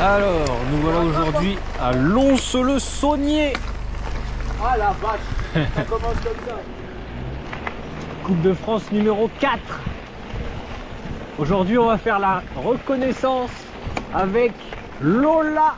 Alors, nous voilà aujourd'hui à Lons-le-Saunier. Ah la vache, ça commence comme ça. Coupe de France numéro 4. Aujourd'hui, on va faire la reconnaissance avec Lola.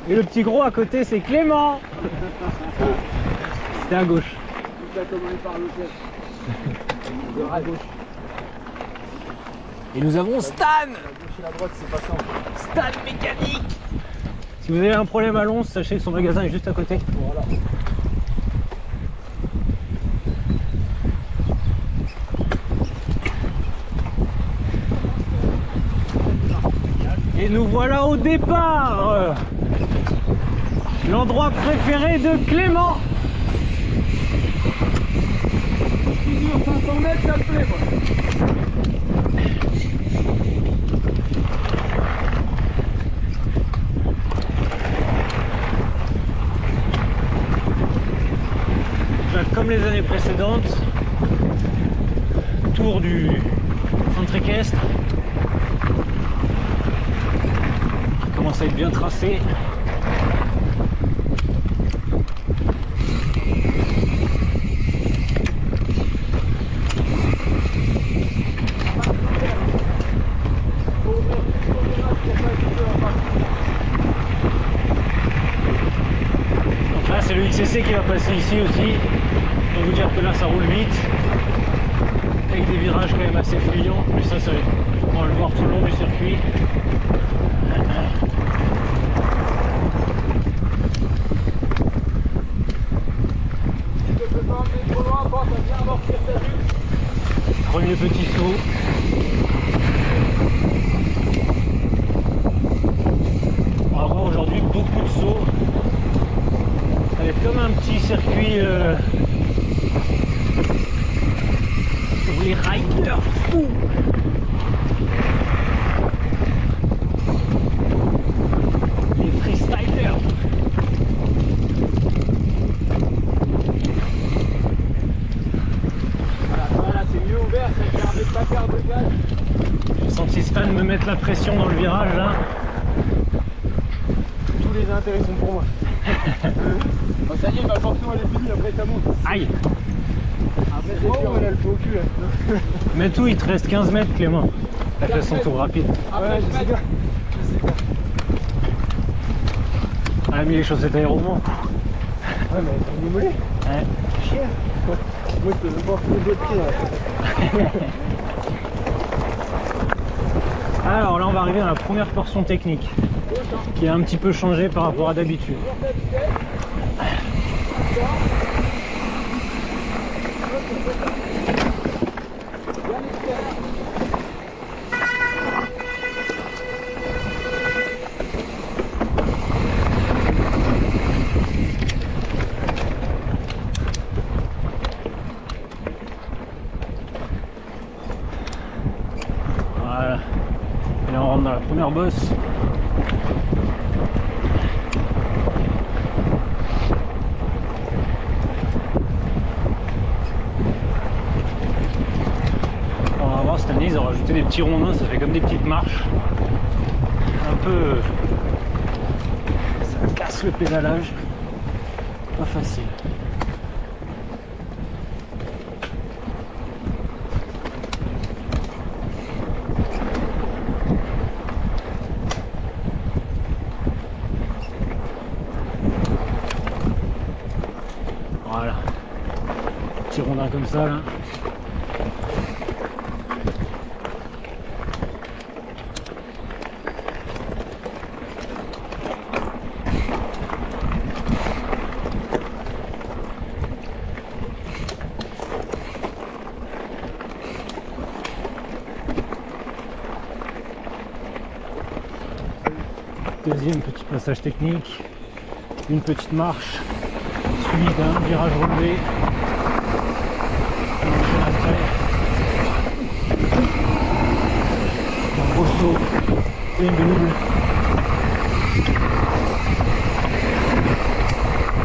Et le petit gros à côté, c'est Clément. C'était à gauche. Tout a commencé par l'hôtel. À gauche. Et nous avons Stan. La gauche et la droite, c'est pas simple. Stan mécanique. Si vous avez un problème à Lons, sachez que son magasin est juste à côté. Voilà. Et nous voilà au départ. L'endroit préféré de Clément. Qui dure 500 mètres, ça me plaît moi. Comme les années précédentes, tour du centre équestre qui commence à être bien tracé. Donc là c'est le XCC qui va passer ici aussi. Je peux vous dire que là ça roule vite avec des virages quand même assez fluents, mais ça on va le voir tout le long du circuit. Si tu peux pas emmener trop loin, bon, t'as bien amortir ta vue. Premier petit saut. On va voir aujourd'hui beaucoup de sauts. Ça va être comme un petit circuit pour les riders fous. Les freestylers. Voilà, c'est mieux ouvert, ça ne permet de pas perdre de gaz. J'ai senti Stan me mettre la pression dans le virage là. Tous les intérêts sont pour moi. Bon, ça y est, ma portion elle est finie, après ça monte. Aïe. Après c'est sûr, elle a le faux au cul. Là. Mais tout, il te reste 15 mètres Clément. T'as fait son tour rapide. Ouais, je sais bien. On a mis les chaussettes aéromont. Ouais, mais t'as mis mollet. Ouais. Chien. Moi, je peux même pas enfiler d'autres pieds là. Alors là on va arriver à la première portion technique qui a un petit peu changé par rapport à d'habitude. Voilà. Et là on rentre dans la première bosse. On va voir cette année ils ont rajouté des petits rondins, ça fait comme des petites marches. Un peu... ça casse le pédalage. Pas facile. Voilà. Petit rondin comme ça là. Deuxième petit passage technique, une petite marche suivie d'un virage relevé. On enchaîne après. Un gros saut et une double.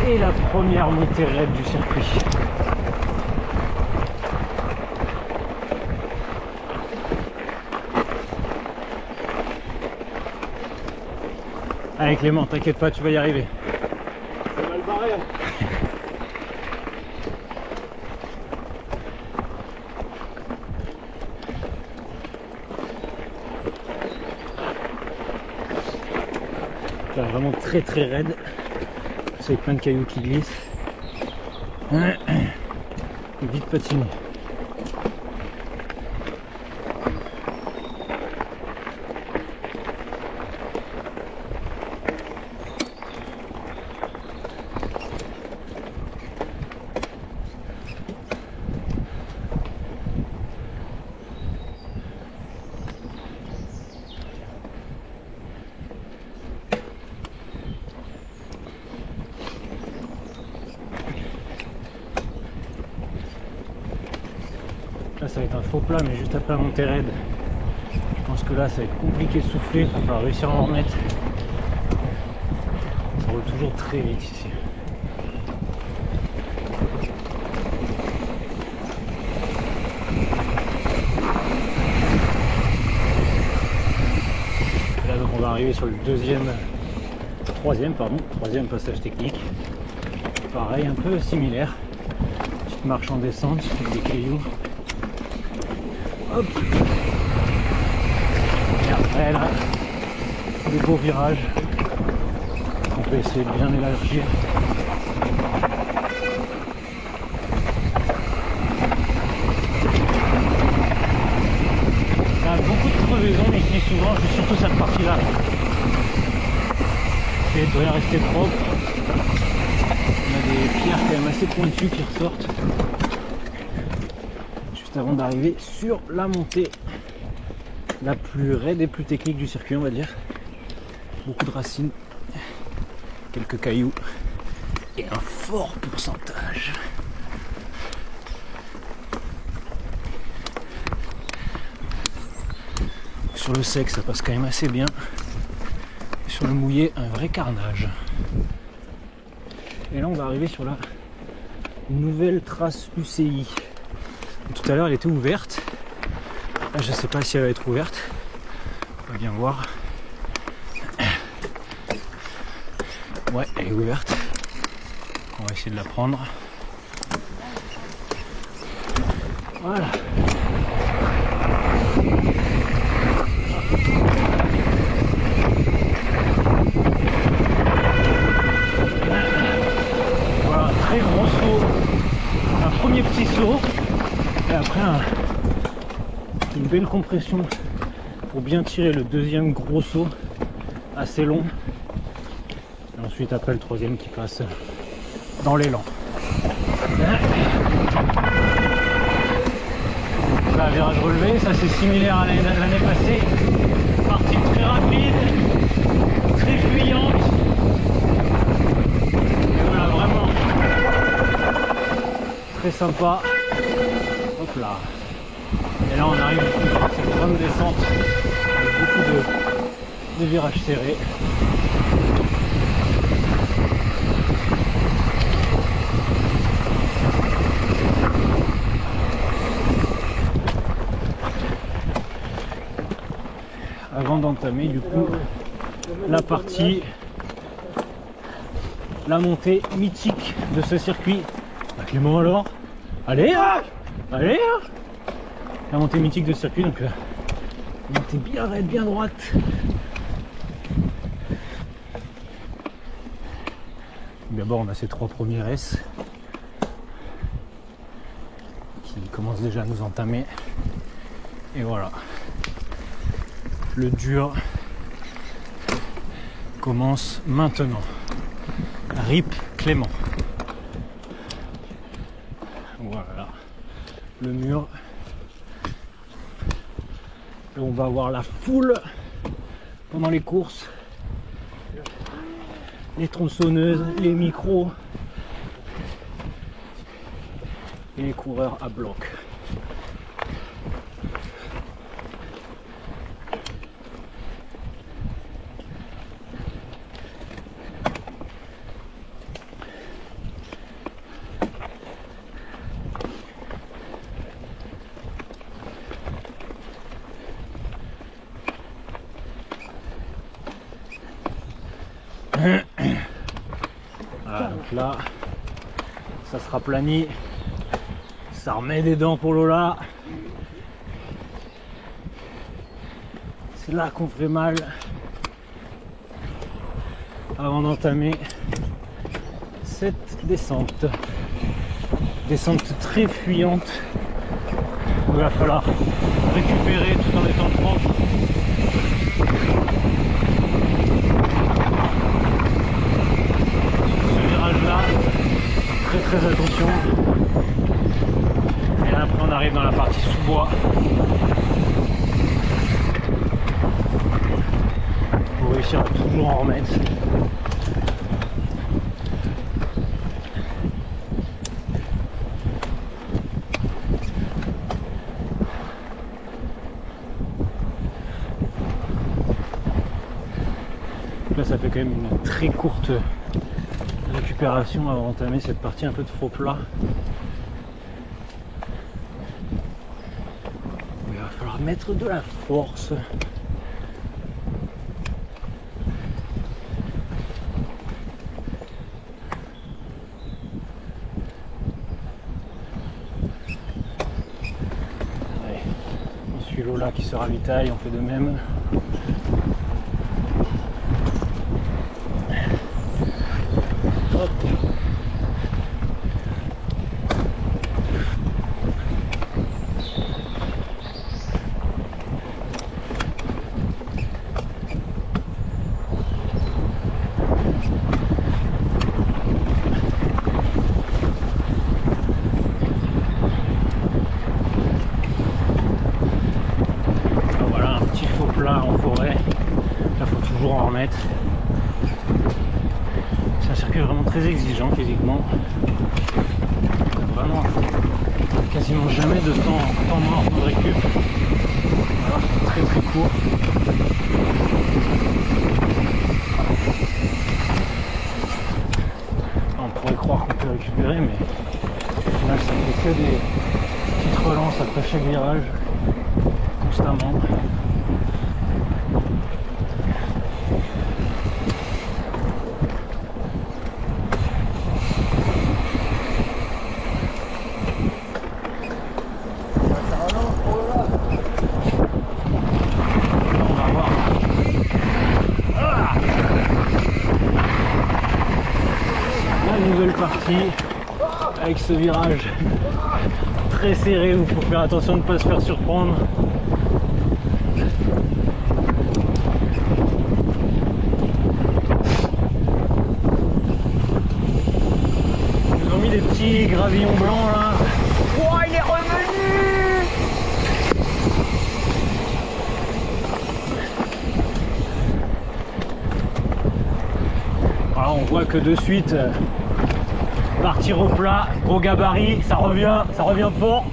Et la première montée raide du circuit. Allez Clément, t'inquiète pas, tu vas y arriver. C'est mal barré. Là, vraiment très très raide. C'est plein de cailloux qui glissent. Vite patiné. Là ça va être un faux plat, mais juste après la montée raide. Je pense que là ça va être compliqué de souffler, il va réussir à en remettre. Ça roule toujours très vite ici. Et là donc on va arriver sur le troisième passage technique. Pareil, un peu similaire. Petite marche en descente avec des cailloux. Hop. Et après là, des beaux virages. On peut essayer de bien élargir. Il y a beaucoup de crevaisons ici souvent, c'est surtout cette partie-là. Essayez de bien rester propre. On a des pierres quand même assez pointues qui ressortent. Avant d'arriver sur la montée la plus raide et plus technique du circuit, on va dire. Beaucoup de racines, quelques cailloux et un fort pourcentage. Sur le sec ça passe quand même assez bien. Sur le mouillé, un vrai carnage. Et là on va arriver sur la nouvelle trace UCI. Tout à l'heure elle était ouverte. Là je sais pas si elle va être ouverte. On va bien voir. Ouais, elle est ouverte. On va essayer de la prendre. Voilà. Voilà, très gros saut. Un premier petit saut. Et après une belle compression pour bien tirer le deuxième gros saut assez long. Et ensuite après le troisième qui passe dans l'élan. Là, virage relevé, ça c'est similaire à l'année passée. Partie très rapide, très fuyante. Et voilà, vraiment très sympa. Hop là. Et là on arrive sur cette grande descente avec beaucoup de virages serrés. Avant d'entamer du coup la montée mythique de ce circuit. Bah, Clément alors, allez hein, allez hein. La montée mythique de ce circuit, donc montée bien raide, bien droite. D'abord on a ces trois premiers S qui commencent déjà à nous entamer. Et voilà. Le dur commence maintenant. RIP Clément. Voilà. Le mur. Et on va avoir la foule pendant les courses. Les tronçonneuses, les micros. Et les coureurs à bloc. Voilà, donc là, ça se raplanit, ça remet des dents pour Lola. C'est là qu'on fait mal avant d'entamer cette descente. Descente très fuyante où il va falloir récupérer tout en étant propre. Ce virage là, très attention. Et là après on arrive dans la partie sous-bois. Pour réussir à toujours en remettre. Là ça fait quand même une très courte récupération avant d'entamer cette partie un peu de faux plat. Il va falloir mettre de la force. Allez, on suit Lola qui se ravitaille, on fait de même. Hop. Voilà un petit faux plat en forêt. Là faut toujours en remettre. C'est un circuit vraiment très exigeant physiquement. Vraiment quasiment jamais de temps mort de récup. Alors c'est très court. On pourrait croire qu'on peut récupérer, mais au final ça fait que des petites relances après chaque virage, constamment. Nouvelle partie avec ce virage très serré où il faut faire attention de ne pas se faire surprendre. Ils nous ont mis des petits gravillons blancs là. Oh, il est revenu! Alors on voit que de suite partir au plat, gros gabarit, ça revient fort.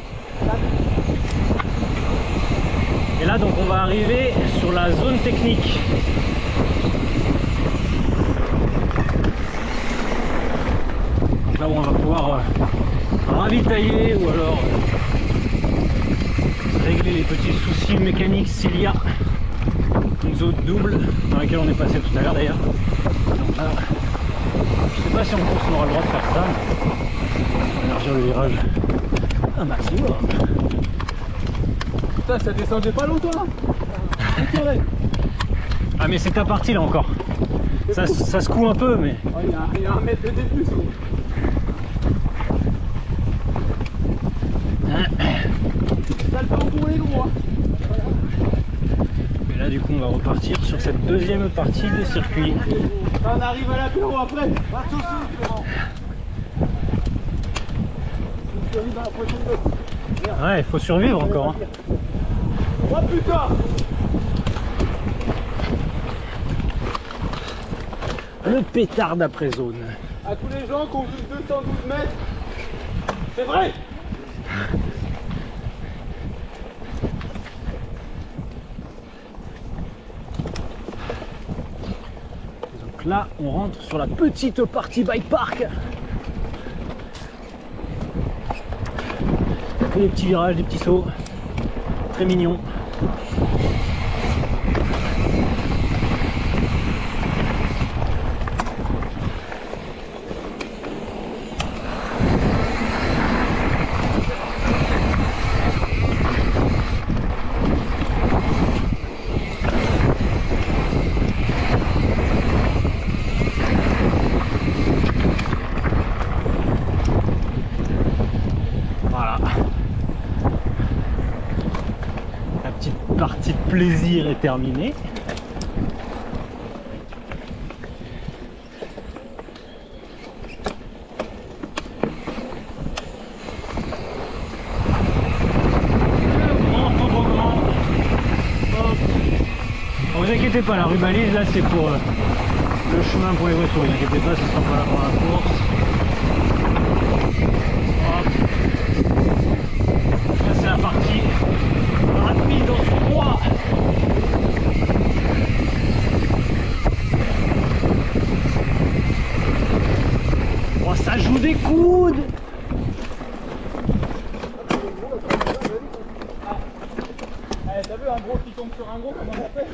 Et là donc on va arriver sur la zone technique. Là où on va pouvoir ravitailler ou alors régler les petits soucis mécaniques s'il y a. Une zone double dans laquelle on est passé tout à l'heure d'ailleurs. Donc là, je sais pas si en course on aura le droit de faire ça, mais on va élargir le virage un maximum. Putain, ça descendait pas longtemps là. Ah mais c'est ta partie là encore. Ça se coud un peu mais... Oh, il y a un mètre de plus. Ça le fait embrouiller loin. Et là du coup on va repartir sur cette deuxième partie du circuit. On arrive à l'apéro après. Pas de soucis, Clément. Dans la prochaine fois. Ouais, il faut survivre encore. Hein. Oh putain! Le pétard d'après zone. À tous les gens qui ont vu 212 mètres, c'est vrai! Donc là, on rentre sur la petite partie bike park. Des petits virages, des petits sauts. Très mignons. plaisir est terminé. Vous inquiétez pas, la rue balise là c'est pour le chemin pour les voitures, vous inquiétez pas, ce sera pas là pour la course. Hop. Là c'est la partie rapide en droit. Oh, ça joue des coudes. T'as vu un gros qui tombe sur un gros, comment on fait?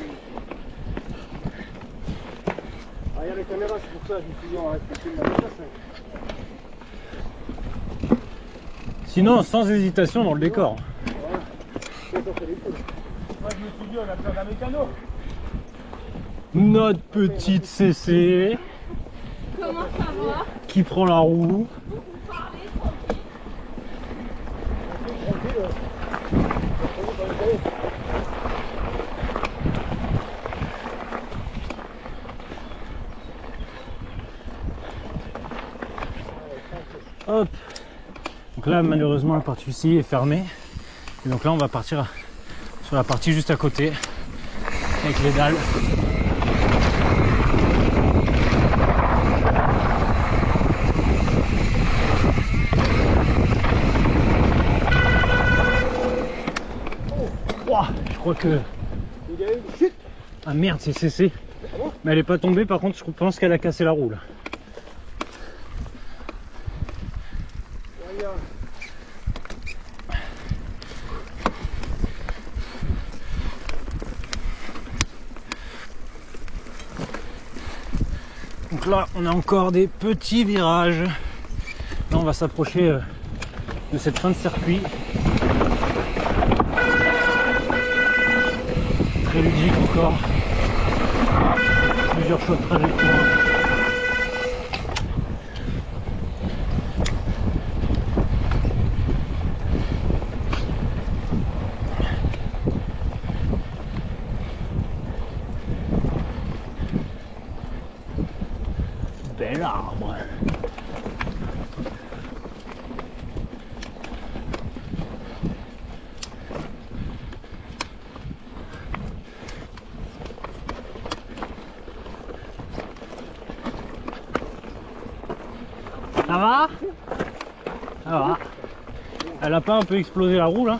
Ah, il y a les caméras, c'est pour ça, je me suis dit, on va respecter la place. Sinon, sans hésitation dans le décor. Ouais, ça fait les coups. Moi, je me suis dit, on a besoin d'un mécano. Notre petite CC. Comment ça va? Qui prend la roue. Vous parlez tranquille. Hop. Donc là malheureusement la partie ici est fermée. Et donc là on va partir sur la partie juste à côté avec les dalles. Ouah, je crois que... Il y a une chute. Ah merde, c'est CC. Mais elle est pas tombée, par contre je pense qu'elle a cassé la roue là. Donc là on a encore des petits virages. Là on va s'approcher de cette fin de circuit. Très ludique encore. Plusieurs choix de trajectoire. Bel arbre. Ça va? Ça va. Elle a pas un peu explosé la roue là?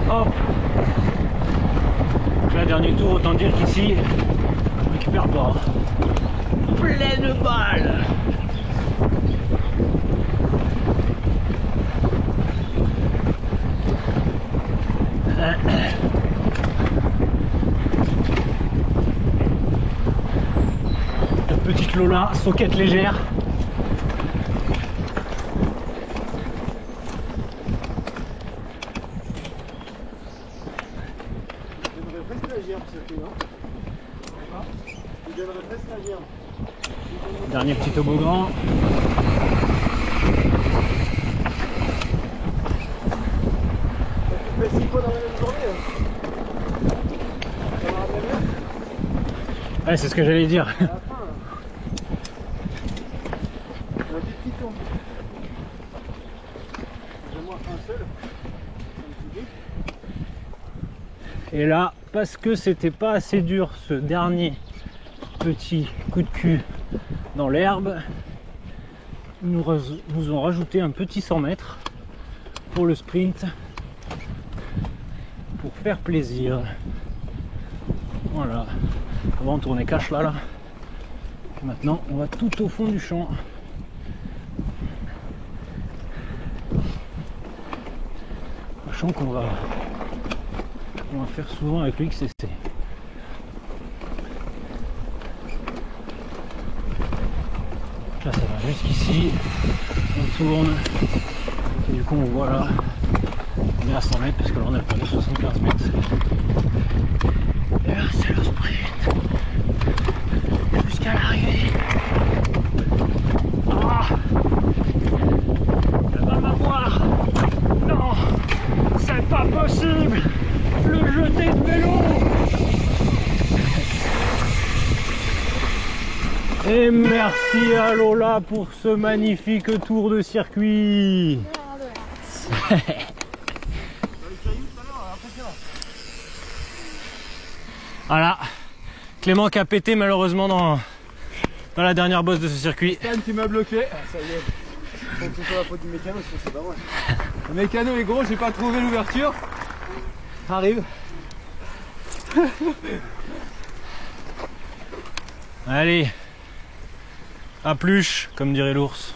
Hop. Donc là, dernier tour, autant dire qu'ici on récupère pas. Pleine balle. La petite Lola, soquette légère. Il devrait presque l'agir pour cette nuit, hein. Il devrait presque l'agir. Dernier petit toboggan. Tu fais 6 fois dans la même journée, hein. Ça va ramener bien. Ouais, c'est ce que j'allais dire. À la fin, là. On a des petits tours. J'ai moi un seul. Ça me suffit. Et là, parce que c'était pas assez dur ce dernier petit coup de cul dans l'herbe, ils nous ont rajouté un petit 100 mètres pour le sprint, pour faire plaisir. Voilà. Avant on tournait cache là. Et maintenant on va tout au fond du champ. Un champ qu'on va faire souvent avec le XCC. Là ça va jusqu'ici, on tourne, et du coup on voit là, on est à 100 mètres parce que là on a perdu 75 mètres. Et là c'est le sprint. jusqu'à l'arrivée. Ah, elle va m'avoir. Non, c'est pas possible. Le jeté de vélo. Et merci à Lola pour ce magnifique tour de circuit. Voilà, Clément qui a pété malheureusement dans la dernière bosse de ce circuit. Stan qui m'a bloqué. Ah, ça y est. Faut que ce soit la faute du mécano, sinon c'est pas moi. Le mécano est gros, j'ai pas trouvé l'ouverture. Arrive. Allez, à plus, comme dirait l'ours.